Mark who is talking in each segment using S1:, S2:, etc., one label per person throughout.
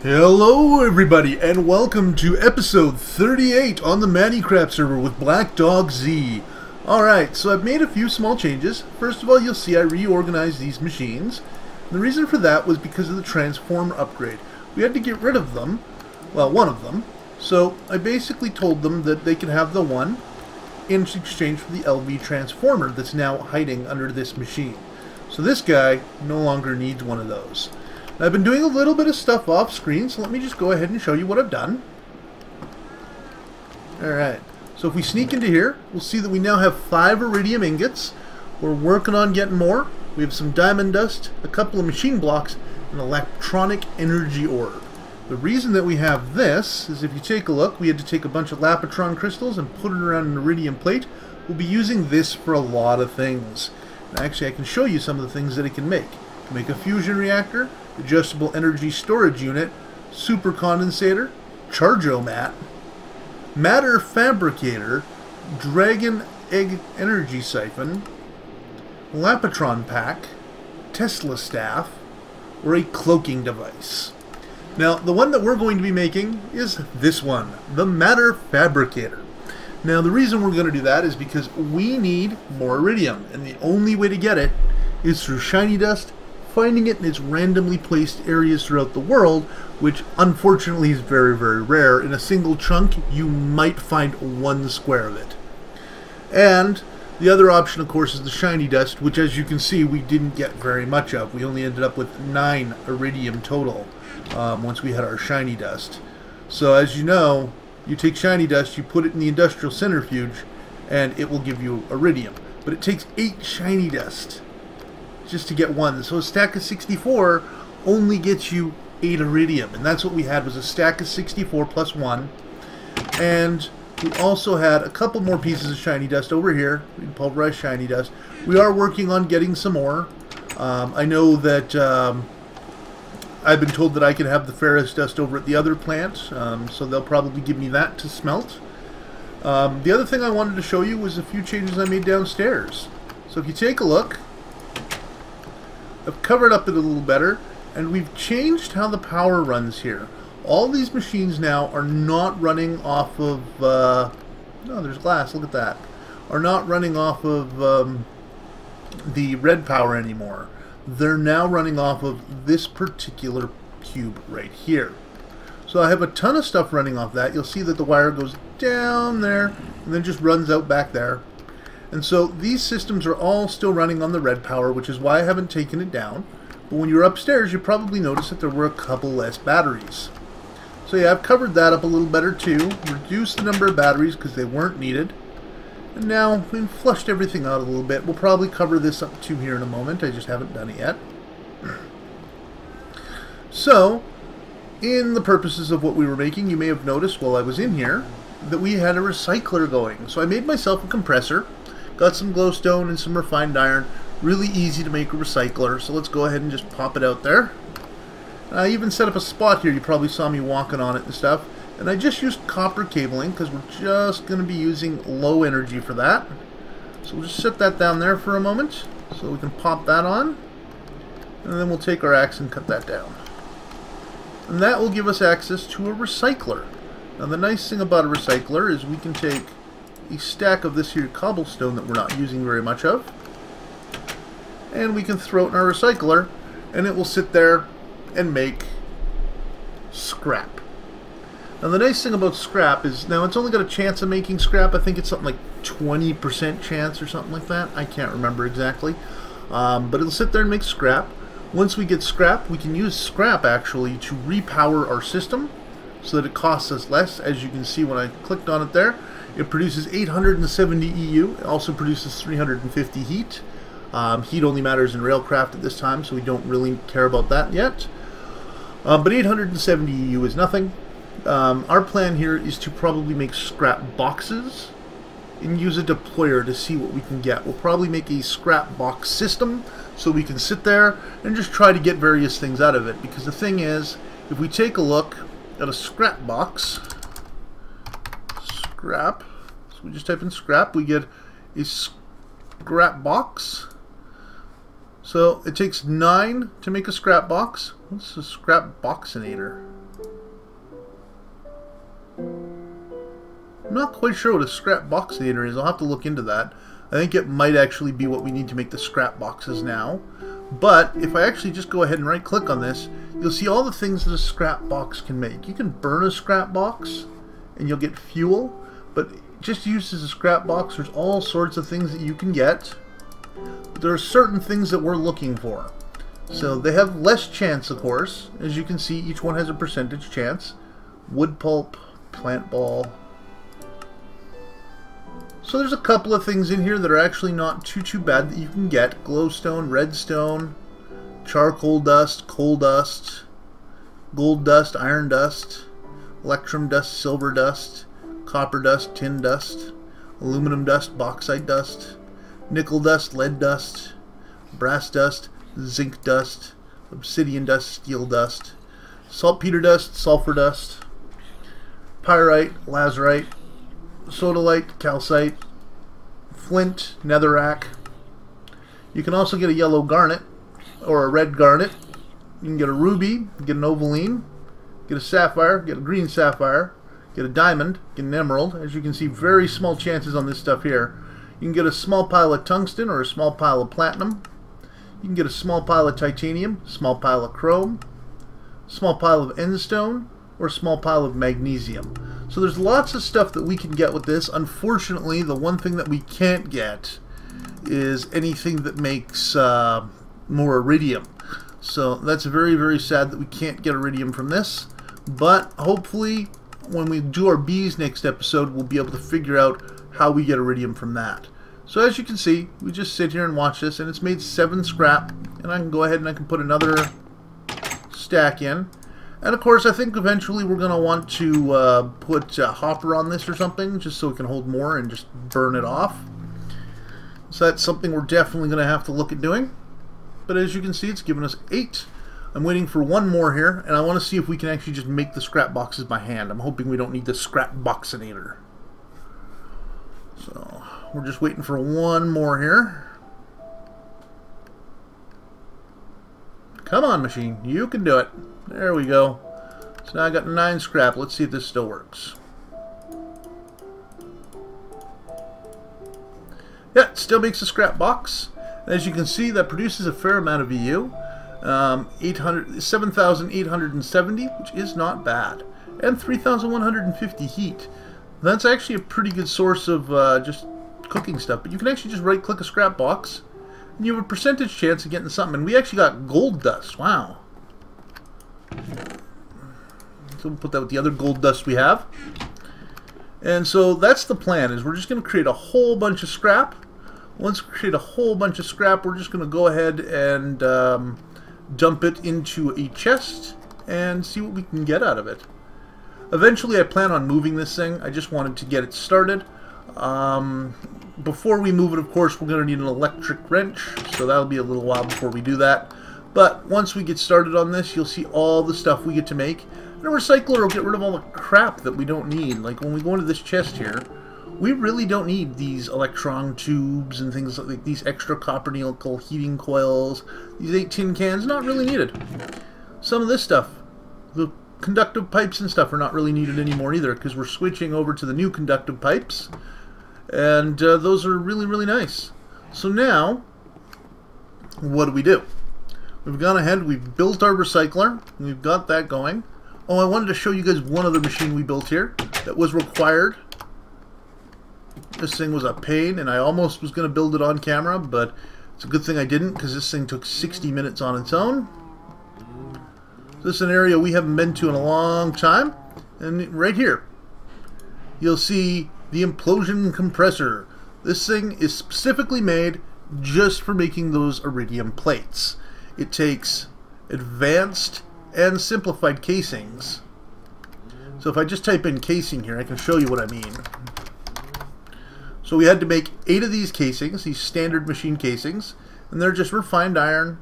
S1: Hello everybody and welcome to episode 38 on the ManniCraft server with Black Dog Z. Alright, so I've made a few small changes. First of all, you'll see I reorganized these machines. The reason for that was because of the transformer upgrade. We had to get rid of them, well, one of them, so I basically told them that they could have the one in exchange for the LV transformer that's now hiding under this machine. So this guy no longer needs one of those. I've been doing a little bit of stuff off screen, so let me just go ahead and show you what I've done. Alright, so if we sneak into here, we'll see that we now have 5 iridium ingots. We're working on getting more. We have some diamond dust, a couple of machine blocks, and electronic energy orb. The reason that we have this is if you take a look, we had to take a bunch of lapatron crystals and put it around an iridium plate. We'll be using this for a lot of things. And actually, I can show you some of the things that it can make. It can make a fusion reactor, adjustable energy storage unit, super condensator, charge-o-mat, matter fabricator, dragon egg energy siphon, lapatron pack, Tesla staff, or a cloaking device. Now, the one that we're going to be making is this one, the matter fabricator. Now, the reason we're going to do that is because we need more iridium, and the only way to get it is through shiny dust, finding it in its randomly placed areas throughout the world, which unfortunately is very, very rare. In a single chunk, you might find 1 square of it. And the other option, of course, is the shiny dust, which, as you can see, we didn't get very much of. We only ended up with 9 iridium total once we had our shiny dust. So, as you know, you take shiny dust, you put it in the industrial centrifuge, and it will give you iridium. But it takes 8 shiny dust just to get 1. So a stack of 64 only gets you 8 iridium, and that's what we had, was a stack of 64 plus 1. And we also had a couple more pieces of shiny dust over here. We can pulverize shiny dust. We are working on getting some more. I know that I've been told that I can have the ferrous dust over at the other plant, so they'll probably give me that to smelt. The other thing I wanted to show you was a few changes I made downstairs. So if you take a look, I've covered up it a little better, and we've changed how the power runs here. All these machines now are not running off of, no, there's glass, look at that, are not running off of the RedPower anymore. They're now running off of this particular cube right here. So I have a ton of stuff running off that. You'll see that the wire goes down there, and then just runs out back there. And so these systems are all still running on the RedPower, which is why I haven't taken it down. But when you're upstairs, you probably noticed that there were a couple less batteries. So yeah, I've covered that up a little better too. Reduced the number of batteries because they weren't needed. And now we've flushed everything out a little bit. We'll probably cover this up too here in a moment. I just haven't done it yet. So, in the purposes of what we were making, you may have noticed while I was in here that we had a recycler going. So I made myself a compressor. Got some glowstone and some refined iron. Really easy to make a recycler, so let's go ahead and just pop it out there. I even set up a spot here. You probably saw me walking on it and stuff. And I just used copper cabling because we're just going to be using low energy for that. So we'll just set that down there for a moment so we can pop that on. And then we'll take our axe and cut that down. And that will give us access to a recycler. Now the nice thing about a recycler is we can take a stack of this here cobblestone that we're not using very much of, and we can throw it in our recycler, and it will sit there and make scrap. Now the nice thing about scrap is, now it's only got a chance of making scrap. I think it's something like 20% chance or something like that. I can't remember exactly, but it'll sit there and make scrap. Once we get scrap, we can use scrap actually to repower our system so that it costs us less. As you can see when I clicked on it there, it produces 870 EU. It also produces 350 heat. Heat only matters in Railcraft at this time, so we don't really care about that yet. But 870 EU is nothing. Our plan here is to probably make scrap boxes and use a deployer to see what we can get. We'll probably make a scrap box system so we can sit there and just try to get various things out of it. Because the thing is, if we take a look at a scrap box, scrap, so we just type in scrap, we get a scrap box. So it takes 9 to make a scrap box. What's a scrap boxinator? I'm not quite sure what a scrap boxinator is. I'll have to look into that. I think it might actually be what we need to make the scrap boxes now. But if I actually just go ahead and right click on this, you'll see all the things that a scrap box can make. You can burn a scrap box and you'll get fuel, but just used as a scrap box, there's all sorts of things that you can get. But there are certain things that we're looking for. So they have less chance, of course. As you can see, each one has a percentage chance. Wood pulp, plant ball. So there's a couple of things in here that are actually not too bad that you can get. Glowstone, redstone, charcoal dust, coal dust, gold dust, iron dust, electrum dust, silver dust, copper dust, tin dust, aluminum dust, bauxite dust, nickel dust, lead dust, brass dust, zinc dust, obsidian dust, steel dust, saltpeter dust, sulfur dust, pyrite, lazurite, sodalite, calcite, flint, netherrack. You can also get a yellow garnet or a red garnet. You can get a ruby, get an opaline, get a sapphire, get a green sapphire, get a diamond, get an emerald. As you can see, very small chances on this stuff here. You can get a small pile of tungsten or a small pile of platinum. You can get a small pile of titanium, small pile of chrome, small pile of endstone, or a small pile of magnesium. So there's lots of stuff that we can get with this. Unfortunately, the one thing that we can't get is anything that makes more iridium. So that's very sad that we can't get iridium from this. But hopefully, when we do our bees next episode, we'll be able to figure out how we get iridium from that. So as you can see, we just sit here and watch this, and it's made 7 scrap. And I can go ahead and I can put another stack in. And of course, I think eventually we're going to want to put a hopper on this or something, just so it can hold more and just burn it off. So that's something we're definitely going to have to look at doing. But as you can see, it's given us 8. I'm waiting for one more here, and I want to see if we can actually just make the scrap boxes by hand. I'm hoping we don't need the scrap boxinator. So we're just waiting for one more here. Come on, machine. You can do it. There we go. So now I got 9 scrap. Let's see if this still works. Yeah, it still makes a scrap box. And as you can see, that produces a fair amount of EU. 7,870, which is not bad. And 3,150 heat. That's actually a pretty good source of just cooking stuff. But you can actually just right-click a scrap box, and you have a percentage chance of getting something. And we actually got gold dust. Wow. So we'll put that with the other gold dust we have. And so that's the plan, is we're just going to create a whole bunch of scrap. Once we create a whole bunch of scrap, we're just going to go ahead and dump it into a chest and see what we can get out of it. Eventually I plan on moving this thing. I just wanted to get it started. Before we move it, of course, we're going to need an electric wrench, so that'll be a little while before we do that. But once we get started on this, you'll see all the stuff we get to make. And a recycler will get rid of all the crap that we don't need. Like when we go into this chest here, we really don't need these electron tubes and things like these extra copper nickel heating coils. These 8 tin cans, not really needed. Some of this stuff, the conductive pipes and stuff, are not really needed anymore either, because we're switching over to the new conductive pipes. And those are really nice. So now, what do? We've gone ahead, we've built our recycler, we've got that going. Oh, I wanted to show you guys one other machine we built here that was required. This thing was a pain, and I almost was going to build it on camera, but it's a good thing I didn't, because this thing took 60 minutes on its own. This is an area we haven't been to in a long time, and right here, you'll see the implosion compressor. This thing is specifically made just for making those iridium plates. It takes advanced and simplified casings. So if I just type in casing here, I can show you what I mean. So we had to make 8 of these casings, these standard machine casings, and they're just refined iron,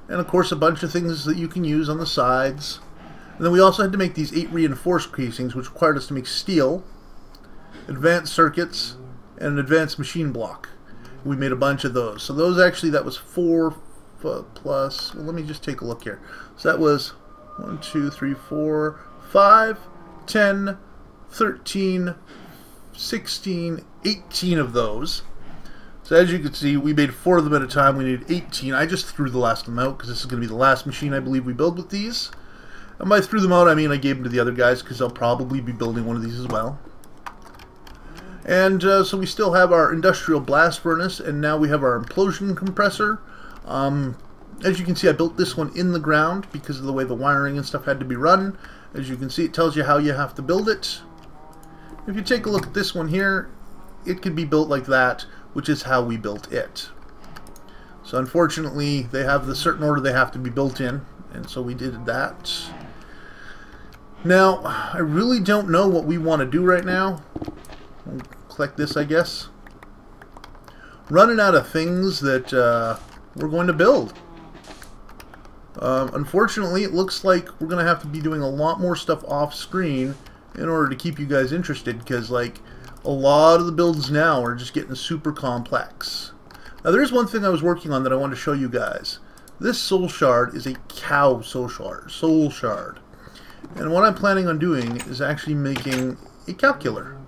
S1: and of course a bunch of things that you can use on the sides. And then we also had to make these 8 reinforced casings, which required us to make steel, advanced circuits, and an advanced machine block. We made a bunch of those. So those actually, that was 4 plus, well, let me just take a look here. So that was 1, 2, 3, 4, 5, 10, 13, 16, 18 of those. So as you can see, we made 4 of them at a time. We needed 18. I just threw the last of them out because this is going to be the last machine I believe we build with these. And by threw them out, I mean I gave them to the other guys because they'll probably be building one of these as well. And so we still have our industrial blast furnace, and now we have our implosion compressor. As you can see, I built this one in the ground because of the way the wiring and stuff had to be run. As you can see, it tells you how you have to build it. If you take a look at this one here, it could be built like that, which is how we built it. So unfortunately, they have the certain order they have to be built in, and so we did that. Now, I really don't know what we want to do right now. We'll click this, I guess. Running out of things that we're going to build. Unfortunately, it looks like we're going to have to be doing a lot more stuff off screen in order to keep you guys interested, because like a lot of the builds now are just getting super complex. Now there is one thing I was working on that I want to show you guys. This soul shard is a cow soul shard. And what I'm planning on doing is actually making a calculator.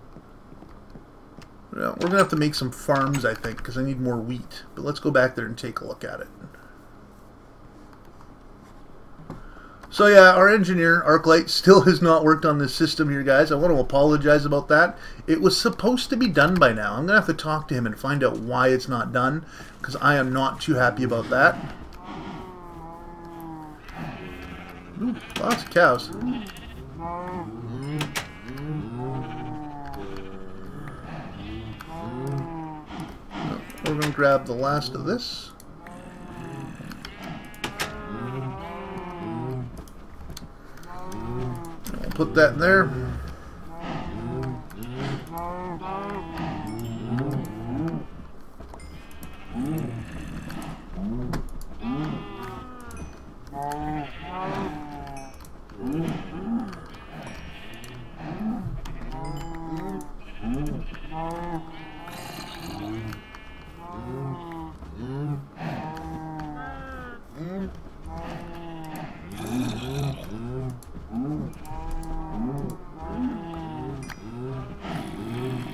S1: Well, we're going to have to make some farms, I think, because I need more wheat. But let's go back there and take a look at it. So yeah, our engineer, Arclight, still has not worked on this system here, guys. I want to apologize about that. It was supposed to be done by now. I'm going to have to talk to him and find out why it's not done, because I am not too happy about that. Ooh, lots of cows. We're going to grab the last of this. I'll put that in there.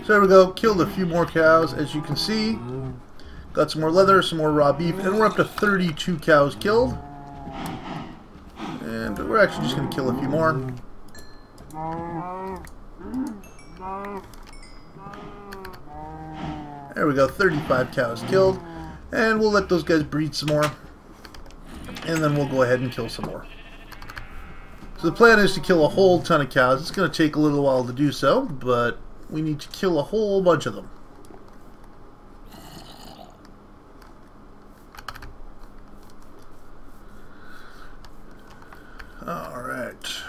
S1: So there we go, killed a few more cows, as you can see. Got some more leather, some more raw beef, and we're up to 32 cows killed. And we're actually just going to kill a few more. There we go, 35 cows killed. And we'll let those guys breed some more. And then we'll go ahead and kill some more. So the plan is to kill a whole ton of cows. It's going to take a little while to do so, but we need to kill a whole bunch of them. Alright.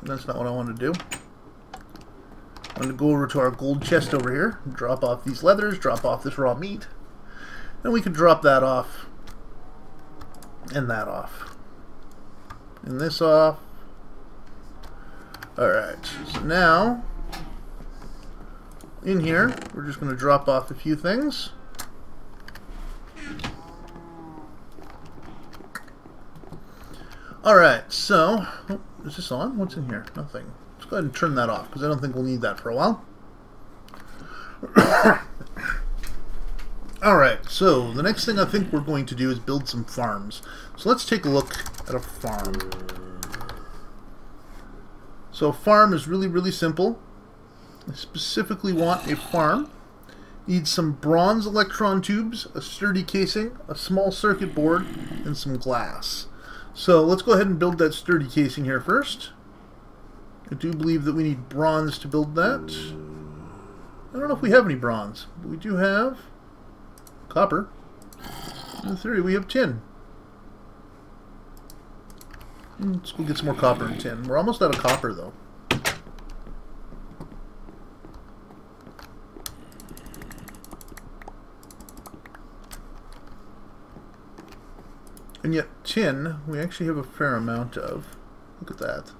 S1: That's not what I want to do. I'm going to go over to our gold chest over here, drop off these leathers, drop off this raw meat, and we can drop that off, and that off. And this off. Alright, so now in here we're just going to drop off a few things. Alright, so oh, is this on? What's in here? Nothing. Let's go ahead and turn that off because I don't think we'll need that for a while. Alright, so the next thing I think we're going to do is build some farms. So let's take a look at a farm. So a farm is really, really simple. I specifically want a farm. Need some bronze electron tubes, a sturdy casing, a small circuit board, and some glass. So let's go ahead and build that sturdy casing here first. I do believe that we need bronze to build that. I don't know if we have any bronze, but we do have copper. In theory, we have tin. Let's go get some more copper and tin. We're almost out of copper, though. And yet, tin, we actually have a fair amount of. Look at that.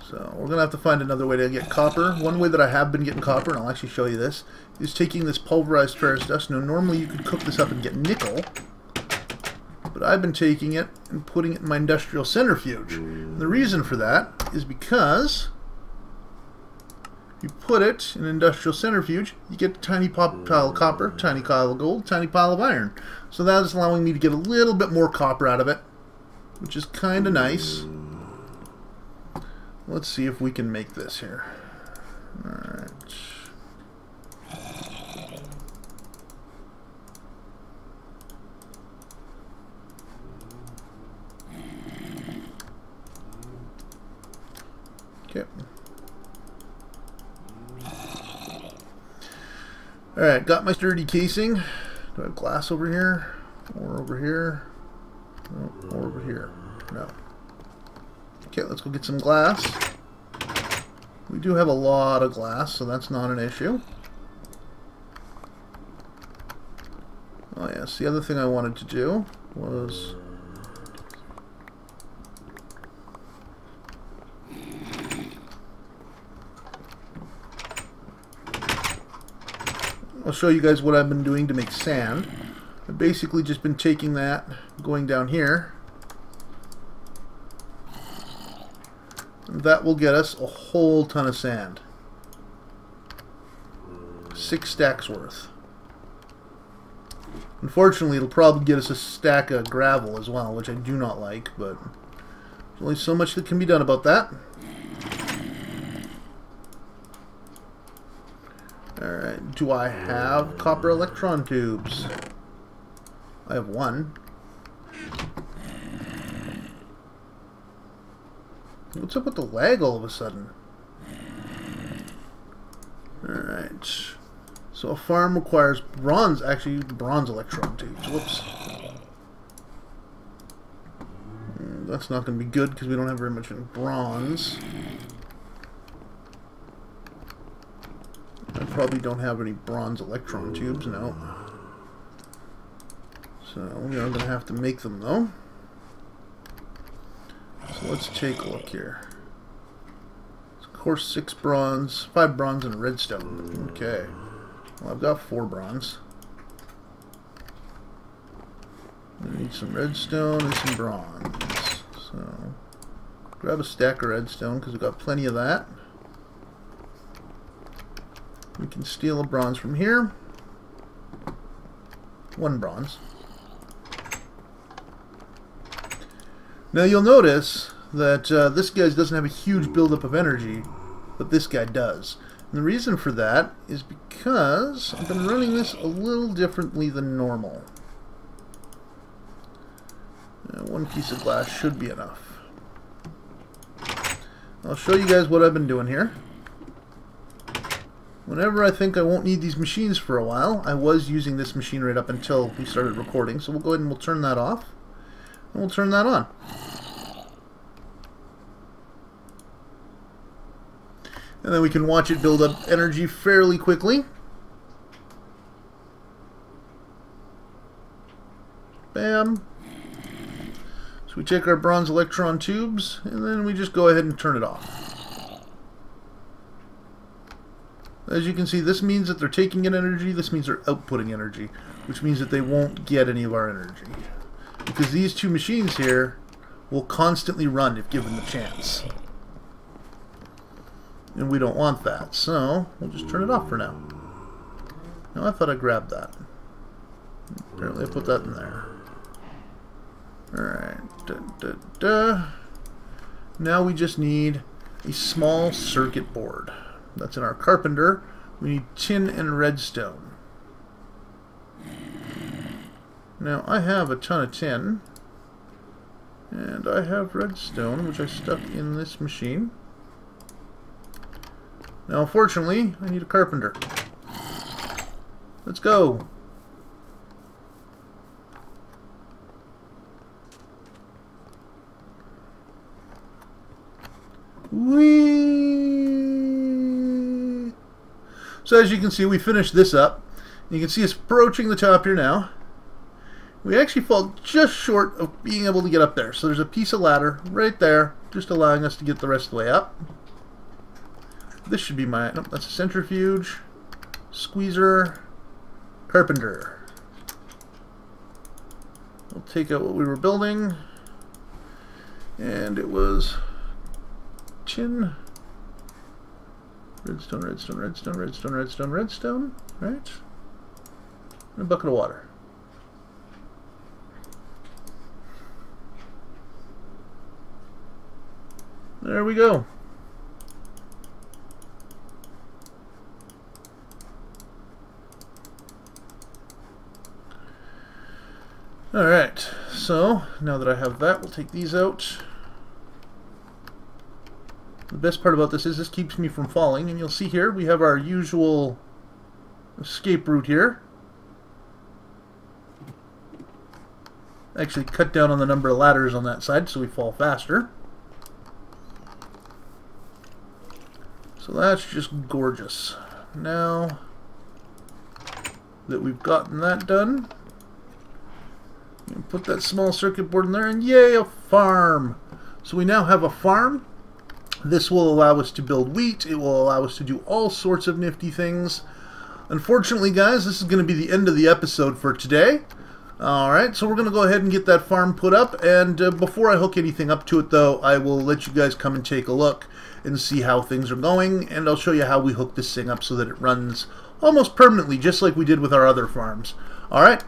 S1: So, we're going to have to find another way to get copper. One way that I have been getting copper, and I'll actually show you this, is taking this pulverized ferrous dust. Now, normally you could cook this up and get nickel. but I've been taking it and putting it in my industrial centrifuge. And the reason for that is because you put it in an industrial centrifuge, you get a tiny pile of copper, tiny pile of gold, tiny pile of iron. So that is allowing me to get a little bit more copper out of it, which is kind of nice. Let's see if we can make this here. Alright. Okay. Alright, got my sturdy casing. Do I have glass over here? Or over here? No, or over here. No. Okay, let's go get some glass. We do have a lot of glass, so that's not an issue. Oh yes, the other thing I wanted to do was... I'll show you guys what I've been doing to make sand. I've basically just been taking that, going down here. And that will get us a whole ton of sand. 6 stacks worth. Unfortunately, it'll probably get us a stack of gravel as well, which I do not like, but there's only so much that can be done about that. Alright, do I have copper electron tubes? I have one. What's up with the lag all of a sudden? Alright. So a farm requires bronze electron tubes. Whoops. That's not going to be good because we don't have very much in bronze. I probably don't have any bronze electron tubes, no. So we are going to have to make them though. So let's take a look here. Of course, 6 bronze, 5 bronze, and a redstone. Okay. Well, I've got 4 bronze. I need some redstone and some bronze. So grab a stack of redstone because we've got plenty of that. We can steal a bronze from here. 1 bronze. Now you'll notice that this guy doesn't have a huge buildup of energy, but this guy does. And the reason for that is because I've been running this a little differently than normal. 1 piece of glass should be enough. I'll show you guys what I've been doing here. Whenever I think I won't need these machines for a while, I was using this machine right up until we started recording, so we'll go ahead and we'll turn that off, and we'll turn that on. And then we can watch it build up energy fairly quickly. Bam. So we take our bronze electron tubes, and then we just go ahead and turn it off. As you can see, this means that they're taking in energy, this means they're outputting energy, which means that they won't get any of our energy. Because these 2 machines here will constantly run if given the chance. And we don't want that, so we'll just turn it off for now. No, I thought I grabbed that. Apparently I put that in there. Alright. Now we just need a small circuit board. That's in our carpenter. We need tin and redstone. Now I have a ton of tin. And I have redstone, which I stuck in this machine. Now unfortunately, I need a carpenter. Let's go! Whee! So as you can see, we finished this up. You can see it's approaching the top here now. We actually fall just short of being able to get up there. So there's a piece of ladder right there, just allowing us to get the rest of the way up. This should be my... Nope, that's a centrifuge, squeezer, carpenter. I'll take out what we were building, and it was tin, redstone, redstone, redstone, redstone, redstone, redstone, right? And a bucket of water. There we go. Alright, so now that I have that, we'll take these out. The best part about this is this keeps me from falling, and you'll see here we have our usual escape route here. Actually cut down on the number of ladders on that side so we fall faster. So that's just gorgeous. Now that we've gotten that done, put that small circuit board in there, and yay, a farm! So we now have a farm. This will allow us to build wheat. It will allow us to do all sorts of nifty things. Unfortunately, guys, this is going to be the end of the episode for today. Alright, so we're going to go ahead and get that farm put up, and before I hook anything up to it, though, I will let you guys come and take a look and see how things are going, and I'll show you how we hook this thing up so that it runs almost permanently, just like we did with our other farms. Alright?